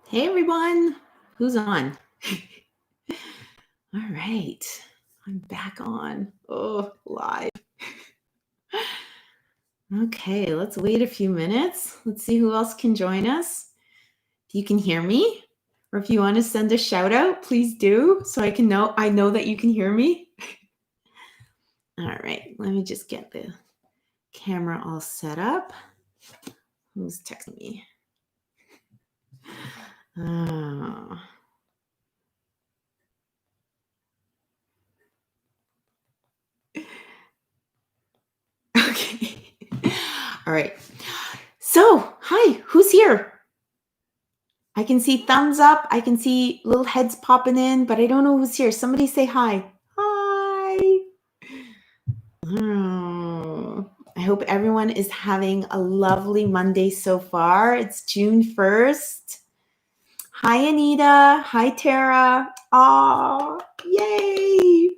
Hey everyone, who's on? All right, I'm back on. Oh, live. Okay, let's wait a few minutes. Let's see who else can join us. If you can hear me, or if you want to send a shout out, please do so I know that you can hear me. All right, let me just get the camera all set up. Who's texting me? Oh. Okay. All right. So, hi, who's here? I can see thumbs up. I can see little heads popping in, but I don't know who's here. Somebody say hi. Hi. Oh, I hope everyone is having a lovely Monday so far. It's June 1st. Hi, Anita. Hi, Tara. Oh, yay.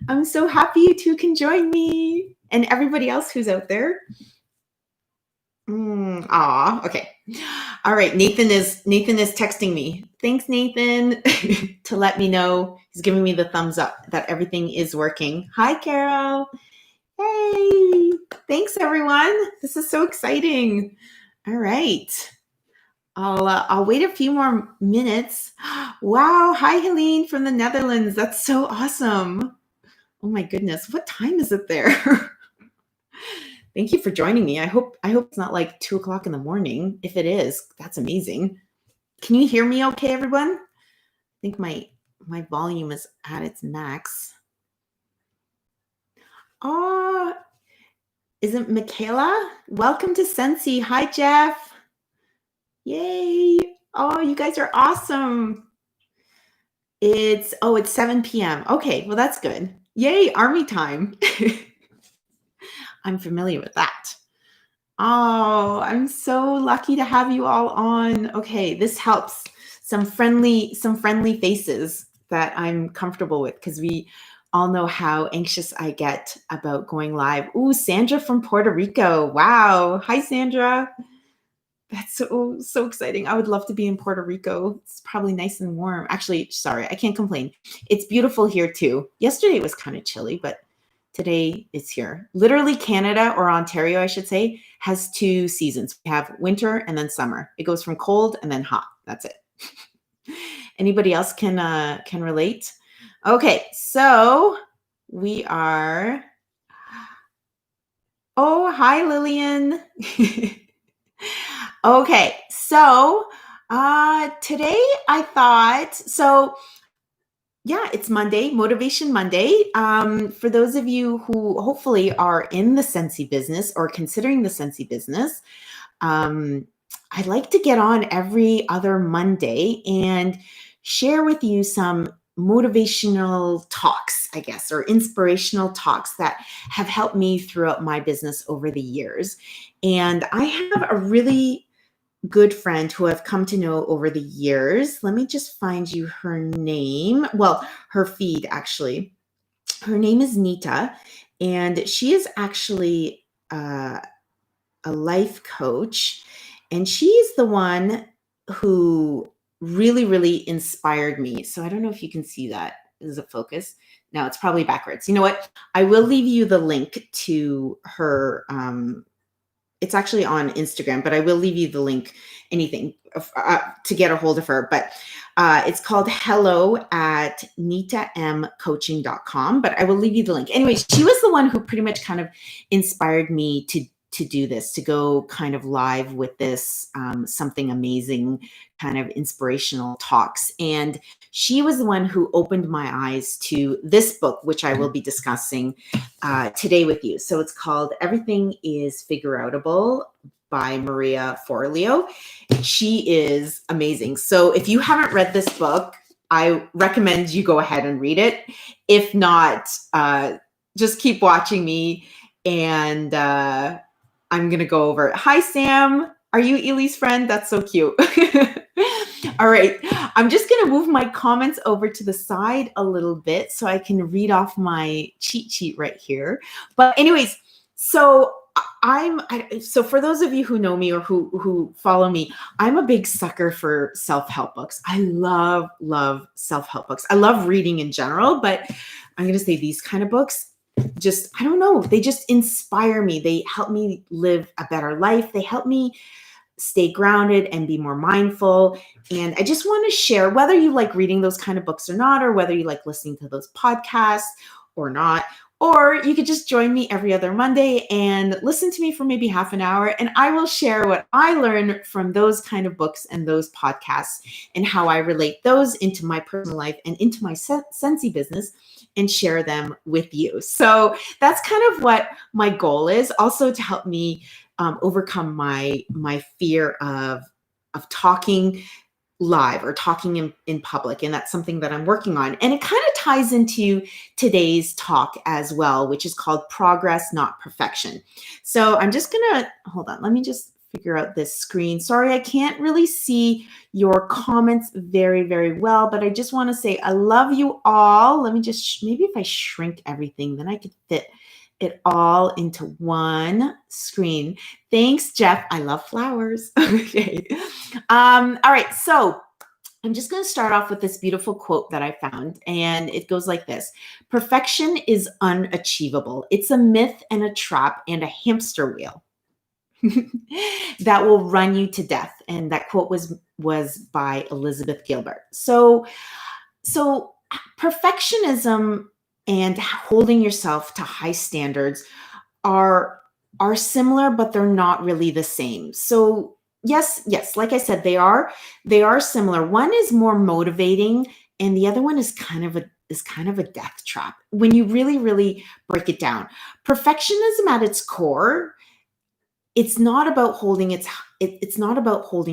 I'm so happy you two can join me and everybody else who's out there. Okay. All right. Nathan is texting me. Thanks, Nathan, to let me know. He's giving me the thumbs up that everything is working. Hi, Carol. Hey. Thanks, everyone. This is so exciting. All right. I'll wait a few more minutes. Wow. Hi, Helene from the Netherlands. That's so awesome. Oh my goodness. What time is it there? Thank you for joining me. I hope it's not like 2:00 in the morning. If it is, that's amazing. Can you hear me okay, everyone? I think my volume is at its max. Oh, is it Michaela? Welcome to Scentsy. Hi, Jeff. Yay. Oh, you guys are awesome. It's 7 p.m. Okay, well, that's good. Yay, army time. I'm familiar with that. Oh, I'm so lucky to have you all on. Okay, this helps. Some friendly faces that I'm comfortable with because we all know how anxious I get about going live. Ooh, Sandra from Puerto Rico. Wow. Hi, Sandra. That's so exciting. I would love to be in Puerto Rico. It's probably nice and warm. Actually, sorry, I can't complain. It's beautiful here too. Yesterday it was kind of chilly, but today it's here. Literally Canada, or Ontario, I should say, has 2 seasons. We have winter and then summer. It goes from cold and then hot. That's it. Anybody else can relate? Okay, so we are. Oh, hi, Lillian. Okay, so today I thought, yeah, it's Monday, Motivation Monday. For those of you who hopefully are in the scentsy business or considering the scentsy business, I'd like to get on every other Monday and share with you some motivational talks, I guess, or inspirational talks that have helped me throughout my business over the years. And I have a really good friend who I've come to know over the years. Let me just find you her name. Well, her feed, actually. Her name is Nita, and she is actually a life coach. And she's the one who really, really inspired me. So I don't know if you can see that. Is it focus? No, it's probably backwards. You know what? I will leave you the link to her. It's actually on Instagram, but I will leave you the link, anything to get a hold of her. But it's called hello@nitamcoaching.com, but I will leave you the link. Anyways, she was the one who pretty much kind of inspired me to do this, to go kind of live with this something amazing kind of inspirational talks. And she was the one who opened my eyes to this book, which I will be discussing today with you. So it's called Everything is Figureoutable by Maria Forleo. She is amazing. So if you haven't read this book, I recommend you go ahead and read it. If not, just keep watching me, and I'm going to go over it. Hi, Sam. Are you Ely's friend? That's so cute. All right. I'm just going to move my comments over to the side a little bit so I can read off my cheat sheet right here. But anyways, so so for those of you who know me or who follow me, I'm a big sucker for self-help books. I love self-help books. I love reading in general, but I'm going to say these kind of books just, I don't know, they just inspire me. They help me live a better life. They help me stay grounded and be more mindful. And I just want to share, whether you like reading those kind of books or not, or whether you like listening to those podcasts or not, or you could just join me every other Monday and listen to me for maybe half an hour. And I will share what I learned from those kind of books and those podcasts and how I relate those into my personal life and into my scentsy business and share them with you. So that's kind of what my goal is, also to help me overcome my fear of talking live or talking in public. And that's something that I'm working on. And it kind of ties into today's talk as well, which is called Progress, Not Perfection. So I'm just going to, hold on, let me just figure out this screen. Sorry, I can't really see your comments very well, but I just want to say I love you all. Let me just, maybe if I shrink everything, then I could fit it all into one screen. Thanks, Jeff. I love flowers. Okay. All right. So I'm just going to start off with this beautiful quote that I found, and it goes like this: perfection is unachievable. It's a myth and a trap and a hamster wheel that will run you to death. And that quote was by Elizabeth Gilbert. So perfectionism and holding yourself to high standards are similar, but they're not really the same. So yes, like I said, they are similar. One is more motivating, and the other one is kind of a death trap when you really break it down. Perfectionism at its core, it's not about holding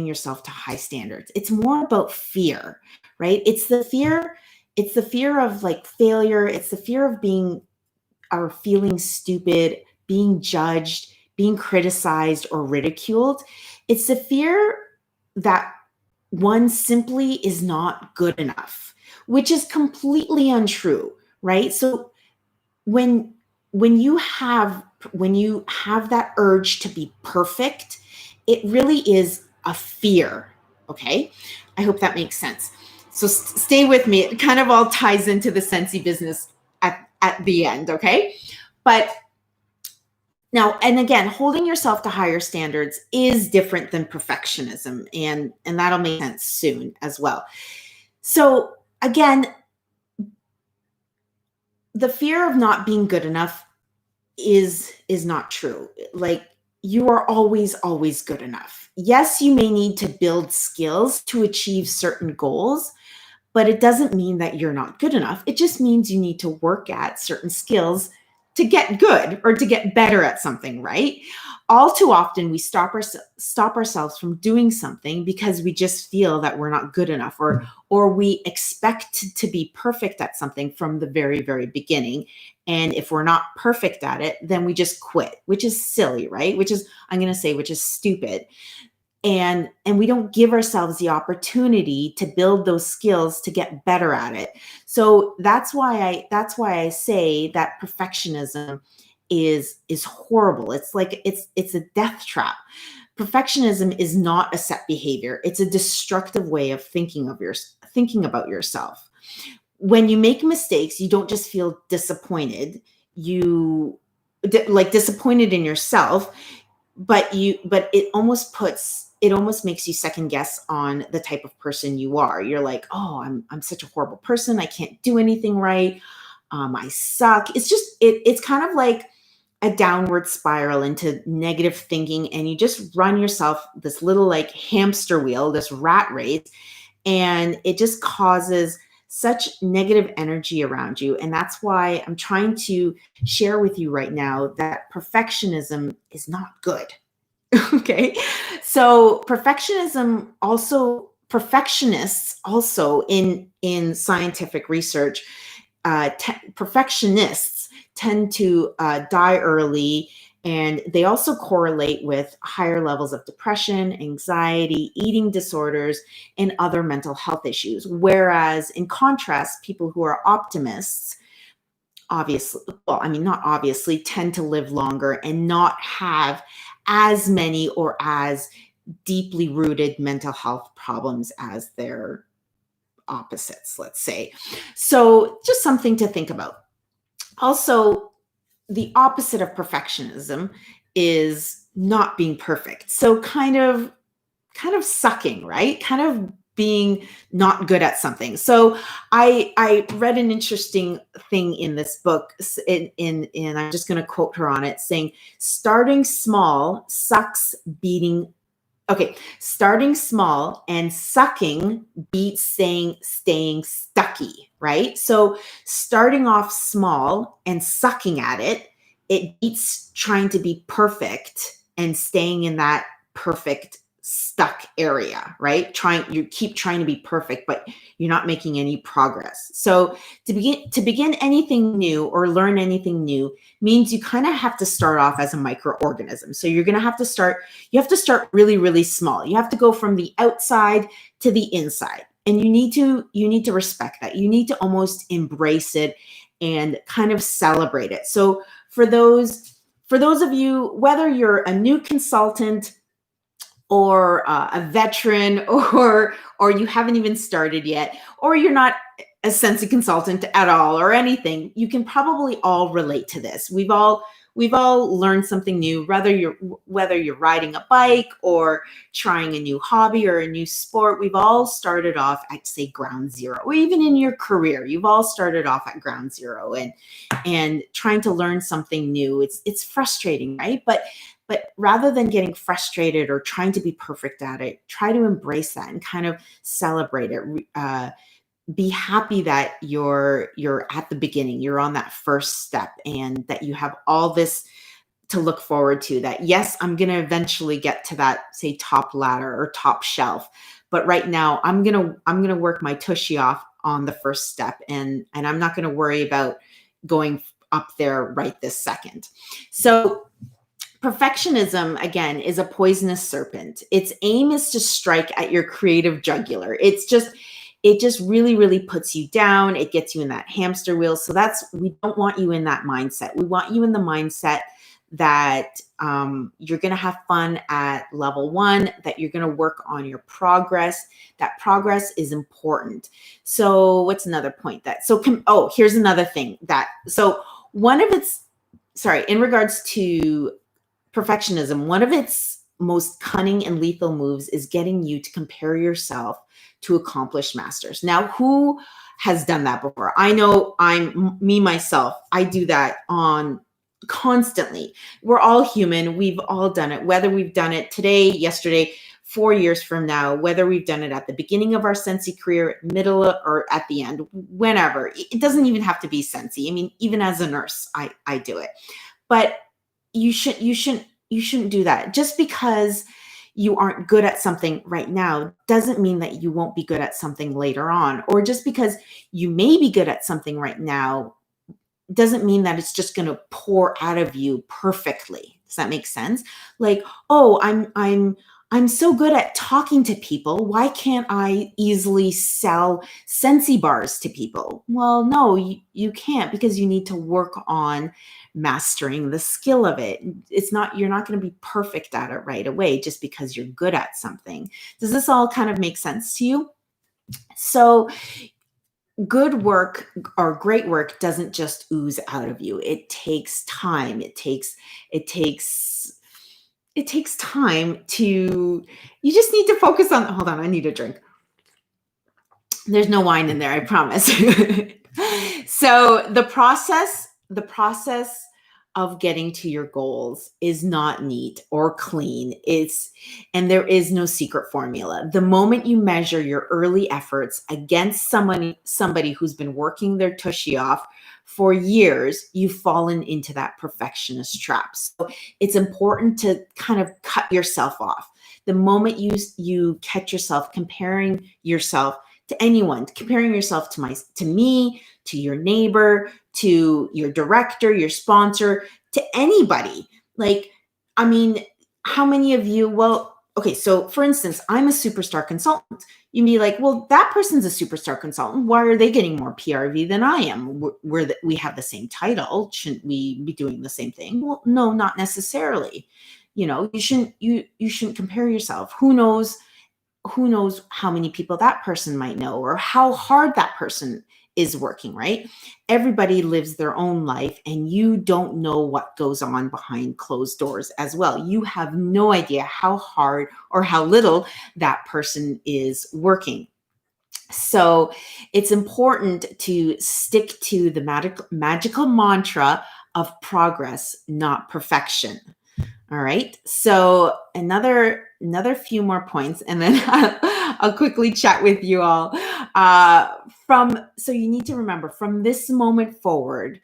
yourself to high standards. It's more about fear, right? It's the fear of like failure. It's the fear of being or feeling stupid, being judged, being criticized or ridiculed. It's the fear that one simply is not good enough, which is completely untrue, right? So when you have that urge to be perfect, it really is a fear. Okay, I hope that makes sense. So stay with me. It kind of all ties into the scentsy business at the end. Okay, but now, and again, holding yourself to higher standards is different than perfectionism, and that'll make sense soon as well. So again, the fear of not being good enough is not true. Like, you are always good enough. Yes, you may need to build skills to achieve certain goals, but it doesn't mean that you're not good enough. It just means you need to work at certain skills to get good or to get better at something, right? All too often, we stop ourselves from doing something because we just feel that we're not good enough, or we expect to be perfect at something from the very beginning. And if we're not perfect at it, then we just quit, which is silly, right? Which is stupid. And we don't give ourselves the opportunity to build those skills to get better at it. So that's why I say that perfectionism is horrible. It's like it's a death trap. Perfectionism is not a set behavior. It's a destructive way of thinking about yourself. When you make mistakes, you don't just feel disappointed. You disappointed in yourself, but it almost makes you second guess on the type of person you are. You're like, oh, I'm such a horrible person. I can't do anything right. I suck. It's kind of like a downward spiral into negative thinking, and you just run yourself this little like hamster wheel, this rat race, and it just causes such negative energy around you. And that's why I'm trying to share with you right now that perfectionism is not good. Okay. So perfectionists also in scientific research, perfectionists tend to die early, and they also correlate with higher levels of depression, anxiety, eating disorders, and other mental health issues. Whereas in contrast, people who are optimists obviously, well, I mean, not obviously, tend to live longer and not have as many or as deeply rooted mental health problems as their opposites, let's say. So, just something to think about. Also, the opposite of perfectionism is not being perfect. So, kind of sucking, right? Kind of being not good at something. So I read an interesting thing in this book, in I'm just going to quote her on it, saying starting small sucks beating okay, starting small and sucking beats saying staying stucky, right? So starting off small and sucking at it, it beats trying to be perfect and staying in that perfect stuck area, right? You keep trying to be perfect, but you're not making any progress. So to begin anything new or learn anything new means you kind of have to start off as a microorganism. So you're going to have to start really, really small. You have to go from the outside to the inside. And you need to respect that. You need to almost embrace it and kind of celebrate it. So for those of you, whether you're a new consultant or a veteran, or you haven't even started yet, or you're not a scentsy consultant at all or anything, you can probably all relate to this. We've all learned something new, whether you're riding a bike or trying a new hobby or a new sport. We've all started off at, say, ground zero, or even in your career, you've all started off at ground zero and trying to learn something new. It's frustrating, right? But rather than getting frustrated or trying to be perfect at it, try to embrace that and kind of celebrate it. Be happy that you're at the beginning, you're on that first step, and that you have all this to look forward to. That, yes, I'm going to eventually get to that, say, top ladder or top shelf, but right now I'm going to work my tushy off on the first step, and I'm not going to worry about going up there right this second. So perfectionism, again, is a poisonous serpent. Its aim is to strike at your creative jugular. It just really, really puts you down. It gets you in that hamster wheel. So we don't want you in that mindset. We want you in the mindset that you're going to have fun at level 1, that you're going to work on your progress. That progress is important. So what's another point here's another thing in regards to perfectionism, one of its most cunning and lethal moves is getting you to compare yourself to accomplished masters. Now, who has done that before? I know myself, I do that on constantly. We're all human. We've all done it, whether we've done it today, yesterday, 4 years from now, whether we've done it at the beginning of our scentsy career, middle, or at the end, whenever. It doesn't even have to be scentsy. I mean, even as a nurse, I do it. But you shouldn't do that. Just because you aren't good at something right now doesn't mean that you won't be good at something later on. Or just because you may be good at something right now doesn't mean that it's just going to pour out of you perfectly. Does that make sense? Like, oh, I'm so good at talking to people. Why can't I easily sell scentsy bars to people? Well, no, you can't, because you need to work on mastering the skill of it. You're not going to be perfect at it right away just because you're good at something. Does this all kind of make sense to you? So good work or great work doesn't just ooze out of you. It takes time. It takes time to, you just need to focus on, hold on, I need a drink. There's no wine in there, I promise. So the process of getting to your goals is not neat or clean. And there is no secret formula. The moment you measure your early efforts against somebody who's been working their tushy off for years, you've fallen into that perfectionist trap. So it's important to kind of cut yourself off. The moment you catch yourself comparing yourself to anyone, comparing yourself to me, to your neighbor, to your director, your sponsor, to anybody. Like, I mean, how many of you, well, okay, so for instance, I'm a superstar consultant. You'd be like, well, that person's a superstar consultant. Why are they getting more PRV than I am? We have the same title. Shouldn't we be doing the same thing? Well, no, not necessarily. You shouldn't compare yourself. Who knows how many people that person might know or how hard that person is working, right? Everybody lives their own life and you don't know what goes on behind closed doors as well. You have no idea how hard or how little that person is working. So it's important to stick to the magical mantra of progress, not perfection. All right. So another few more points, and then I'll quickly chat with you all. So you need to remember from this moment forward,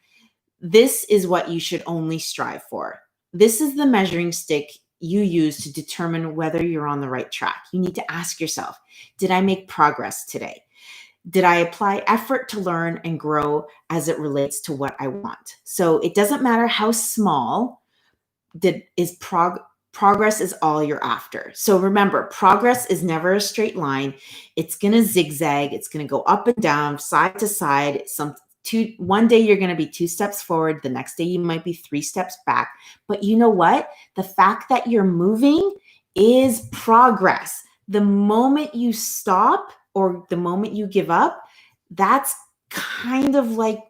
this is what you should only strive for. This is the measuring stick you use to determine whether you're on the right track. You need to ask yourself, did I make progress today? Did I apply effort to learn and grow as it relates to what I want? So it doesn't matter how small progress is all you're after. So remember, progress is never a straight line. It's going to zigzag. It's going to go up and down, side to side. One day you're going to be 2 steps forward. The next day you might be 3 steps back. But you know what? The fact that you're moving is progress. The moment you stop or the moment you give up, that's kind of like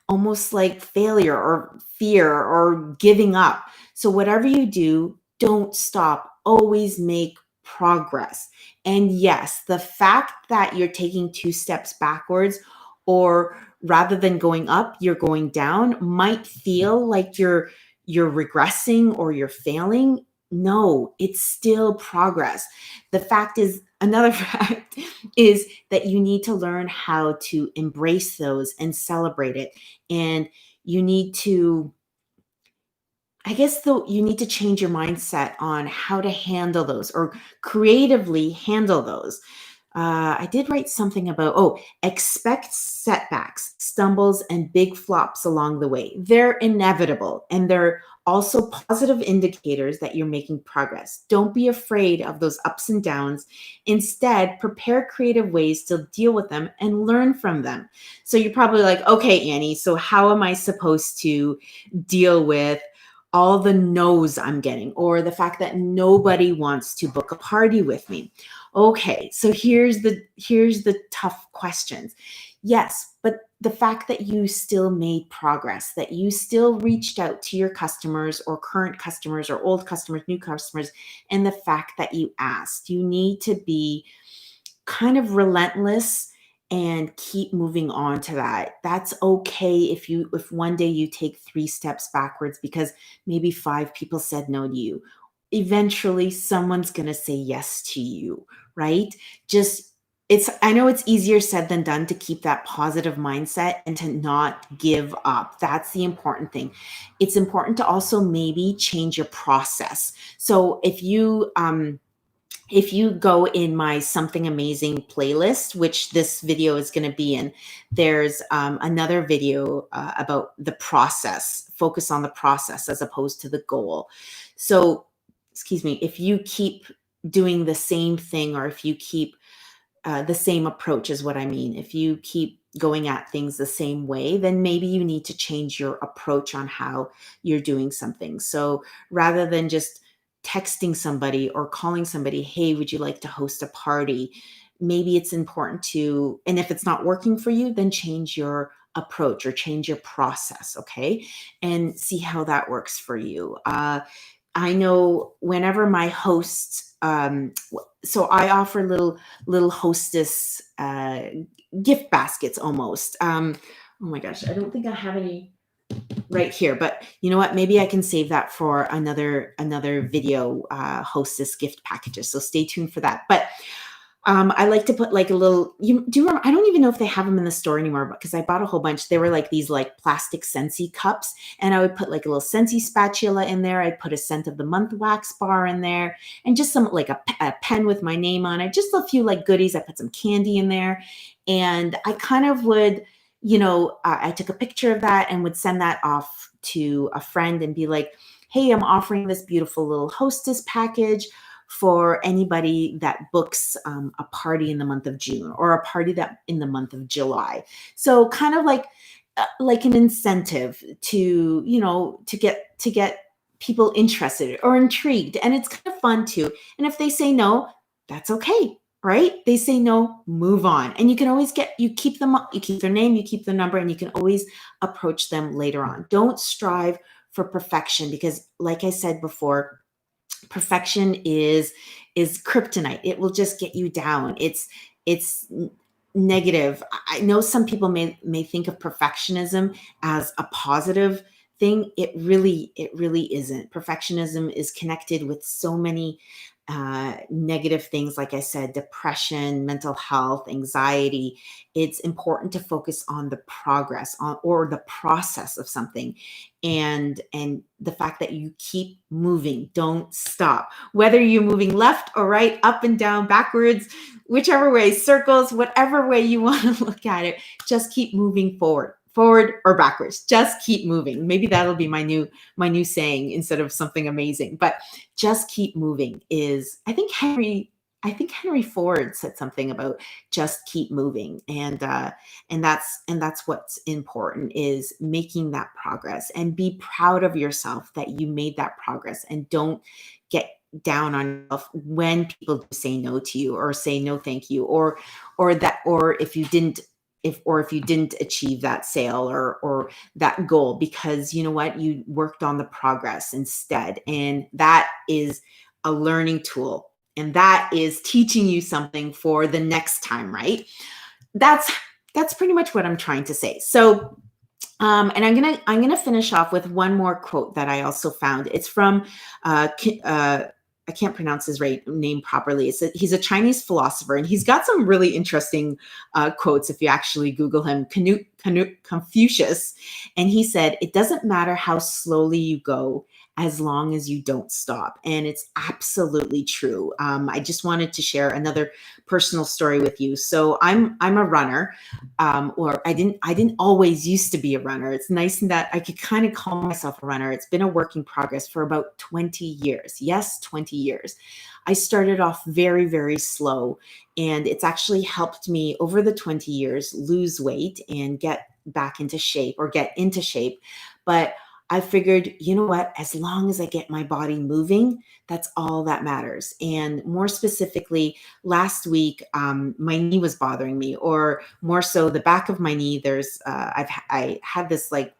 almost like failure or fear or giving up. So whatever you do, don't stop. Always make progress. And yes, the fact that you're taking 2 steps backwards, or rather than going up, you're going down, might feel like you're regressing or you're failing. No, it's still progress. The fact is, another fact is that you need to learn how to embrace those and celebrate it. And you need to, I guess, though, you need to change your mindset on how to handle those or creatively handle those. I did write something about, expect setbacks, stumbles, and big flops along the way. They're inevitable and they're also positive indicators that you're making progress. Don't be afraid of those ups and downs. Instead, prepare creative ways to deal with them and learn from them. So you're probably like, okay, Annie, so how am I supposed to deal with all the no's I'm getting, or the fact that nobody wants to book a party with me? Okay, so here's the tough questions. Yes, but the fact that you still made progress, that you still reached out to your customers or current customers or old customers, new customers, and the fact that you asked, you need to be kind of relentless and keep moving on to that. That's okay if one day you take 3 steps backwards because maybe 5 people said no to you. Eventually someone's going to say yes to you, right? I know it's easier said than done to keep that positive mindset and to not give up. That's the important thing. It's important to also maybe change your process. So if you go in my Something Amazing playlist, which this video is going to be in, there's another video about the process, focus on the process as opposed to the goal. So, excuse me, if you keep doing the same thing, or if you keep the same approach is what I mean. If you keep going at things the same way, then maybe you need to change your approach on how you're doing something. So rather than just texting somebody or calling somebody, hey, would you like to host a party? Maybe it's important to, and if it's not working for you, then change your approach or change your process, okay? And see how that works for you. I know whenever my hosts, so I offer little Hostess gift baskets almost. Oh my gosh, I don't think I have any right here, but you know what? Maybe I can save that for another video, Hostess gift packages. So stay tuned for that. But I like to put like a little, do you remember? I don't even know if they have them in the store anymore, because I bought a whole bunch. They were like these like plastic scentsy cups, and I would put like a little scentsy spatula in there. I'd put a scent of the month wax bar in there, and just some like a pen with my name on it, just a few like goodies. I put some candy in there, and I kind of would, I took a picture of that and would send that off to a friend and be like, hey, I'm offering this beautiful little Hostess package for anybody that books a party in the month of June or a party that in the month of July. So kind of like an incentive to, to get people interested or intrigued. And it's kind of fun too. And if they say no, that's okay, right? They say no, move on. And you can always you keep them up, you keep their name, you keep their number, and you can always approach them later on. Don't strive for perfection, because like I said before, perfection is kryptonite. It will just get you down. It's negative. I know some people may think of perfectionism as a positive thing. It really isn't. Perfectionism is connected with so many negative things, like I said, depression, mental health, anxiety. It's important to focus on the progress on or the process of something, and the fact that you keep moving. Don't stop. Whether you're moving left or right, up and down, backwards, whichever way, circles, whatever way you want to look at it, just keep moving forward or backwards. Just keep moving. Maybe that'll be my new saying instead of something amazing. But just keep moving is, I think Henry Ford said something about just keep moving, and that's what's important, is making that progress, and be proud of yourself that you made that progress, and don't get down on yourself when people do say no to you or say no thank you, or if you didn't achieve that sale or that goal, because you know what, you worked on the progress instead, and that is a learning tool, and that is teaching you something for the next time, right? That's pretty much what I'm trying to say. So and I'm gonna finish off with one more quote that I also found. It's from I can't pronounce his name properly. He's a Chinese philosopher, and he's got some really interesting quotes if you actually Google him. Confucius, and he said, "It doesn't matter how slowly you go, as long as you don't stop." And it's absolutely true. I just wanted to share another personal story with you. So I'm a runner, or I didn't always used to be a runner. It's nice that I could kind of call myself a runner. It's been a work in progress for about 20 years. Yes, 20 years. I started off very, very slow, and it's actually helped me over the 20 years lose weight and get back into shape, or get into shape. But I figured, you know what, as long as I get my body moving, that's all that matters. And more specifically, last week, my knee was bothering me, or more so the back of my knee. I had this like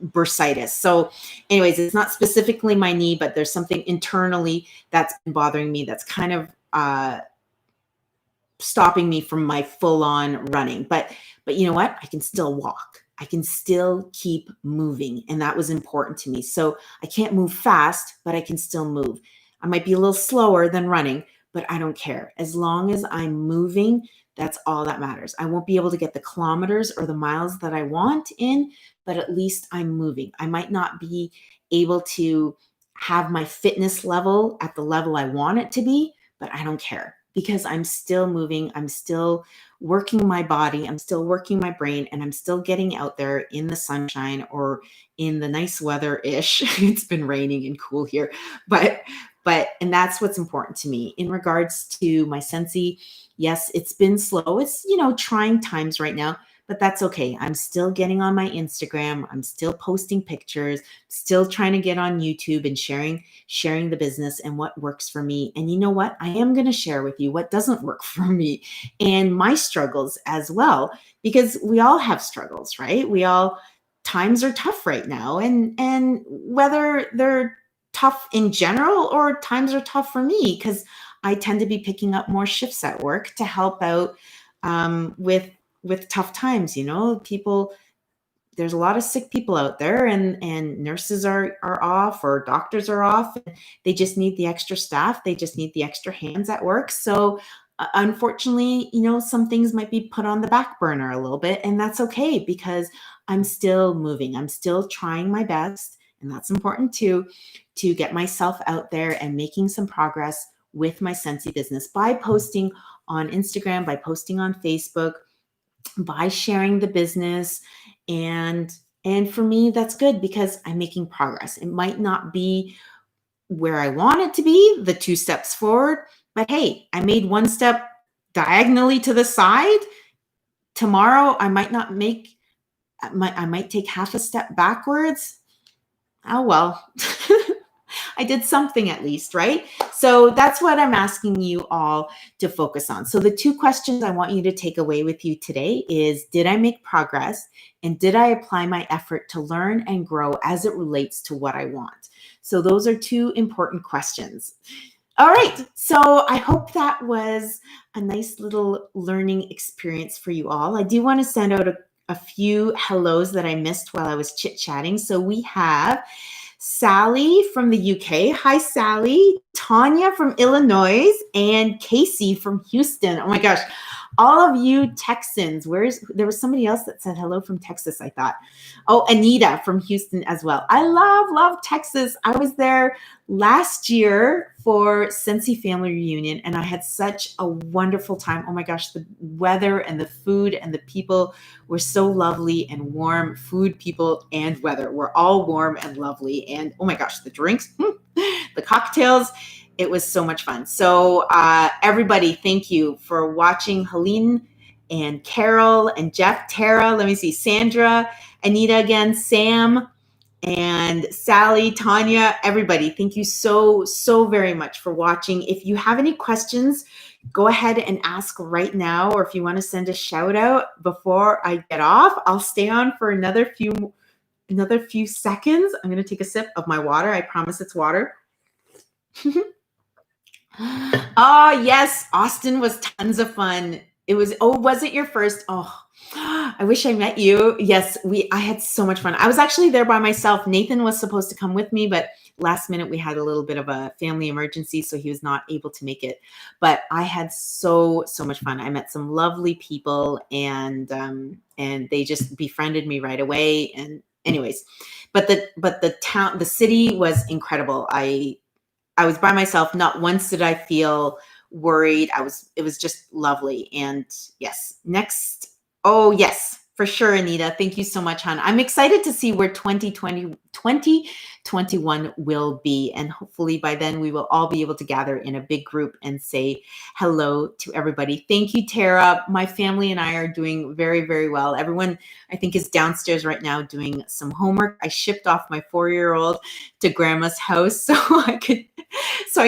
bursitis. So anyways, it's not specifically my knee, but there's something internally that's been bothering me, that's kind of stopping me from my full on running. But you know what? I can still walk. I can still keep moving. And that was important to me. So I can't move fast, but I can still move. I might be a little slower than running, but I don't care. As long as I'm moving, that's all that matters. I won't be able to get the kilometers or the miles that I want in, but at least I'm moving. I might not be able to have my fitness level at the level I want it to be, but I don't care, because I'm still moving. I'm still working my body. I'm still working my brain, and I'm still getting out there in the sunshine or in the nice weather ish. It's been raining and cool here, but and that's what's important to me in regards to my scentsy. Yes, it's been slow. It's, trying times right now, but that's okay. I'm still getting on my Instagram. I'm still posting pictures, still trying to get on YouTube and sharing the business and what works for me. And you know what? I am going to share with you what doesn't work for me, and my struggles as well, because we all have struggles, right? Times are tough right now, and whether they're tough in general or times are tough for me, because I tend to be picking up more shifts at work to help out with tough times. People, there's a lot of sick people out there, and nurses are off, or doctors are off. They just need the extra staff. They just need the extra hands at work. So unfortunately, some things might be put on the back burner a little bit, and that's okay, because I'm still moving. I'm still trying my best, and that's important too, to get myself out there and making some progress with my Scentsy business by posting on Instagram, by posting on Facebook, by sharing the business. And for me, that's good, because I'm making progress. It might not be where I want it to be, the 2 steps forward. But hey, I made 1 step diagonally to the side. Tomorrow, I might not make, I might take half a step backwards. Oh, well, I did something at least, right? So that's what I'm asking you all to focus on. So the 2 questions I want you to take away with you today is, did I make progress? And did I apply my effort to learn and grow as it relates to what I want? So those are 2 important questions. All right. So I hope that was a nice little learning experience for you all. I do want to send out a few hellos that I missed while I was chit-chatting. So we have Sally from the UK. Hi, Sally. Tanya from Illinois and Casey from Houston. Oh my gosh. All of you Texans. There was somebody else that said hello from Texas, I thought. Oh, Anita from Houston as well. I love Texas. I was there last year for Scentsy family reunion, and I had such a wonderful time. Oh my gosh, the weather and the food and the people were so lovely and warm. Food, people, and weather were all warm and lovely. And oh my gosh, the drinks, the cocktails, it was so much fun. So everybody, thank you for watching. Helene and Carol and Jeff, Tara, let me see, Sandra, Anita again, Sam, and Sally, Tanya, everybody, thank you so very much for watching. If you have any questions, go ahead and ask right now, or if you want to send a shout out before I get off, I'll stay on for another few seconds. I'm going to take a sip of my water. I promise it's water. Oh, yes. Austin was tons of fun. Was it your first? Oh, I wish I met you. Yes, I had so much fun. I was actually there by myself. Nathan was supposed to come with me, but last minute we had a little bit of a family emergency, so he was not able to make it. But I had so much fun. I met some lovely people, and they just befriended me right away. And anyways, but the city was incredible. I was by myself. Not once did I feel worried. It was just lovely. And yes, next. Oh yes, for sure, Anita. Thank you so much, hon. I'm excited to see where 2021 will be. And hopefully by then we will all be able to gather in a big group and say hello to everybody. Thank you, Tara. My family and I are doing very, very well. Everyone, I think, is downstairs right now doing some homework. I shipped off my 4-year-old to grandma's house so I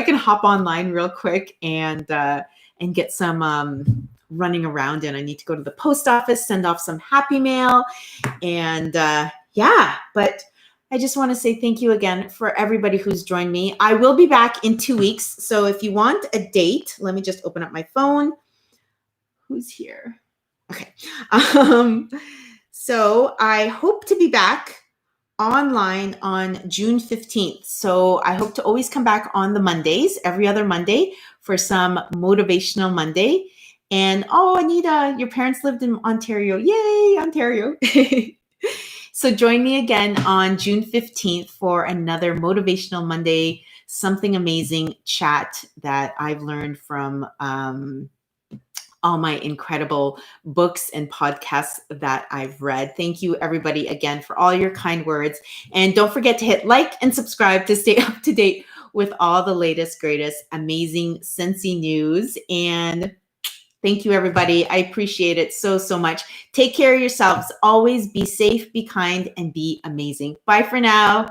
can hop online real quick and get some running around in. I need to go to the post office, send off some happy mail, and but I just want to say thank you again for everybody who's joined me. I will be back in 2 weeks. So if you want a date, let me just open up my phone. Who's here? Okay. So I hope to be back online on June 15th. So I hope to always come back on the Mondays, every other Monday, for some Motivational Monday. And oh, Anita, your parents lived in Ontario. Yay, Ontario. So join me again on June 15th for another Motivational Monday, something amazing chat that I've learned from all my incredible books and podcasts that I've read. Thank you, everybody, again, for all your kind words. And don't forget to hit like and subscribe to stay up to date with all the latest, greatest, amazing Scentsy news. And thank you, everybody. I appreciate it so much. Take care of yourselves. Always be safe, be kind, and be amazing. Bye for now.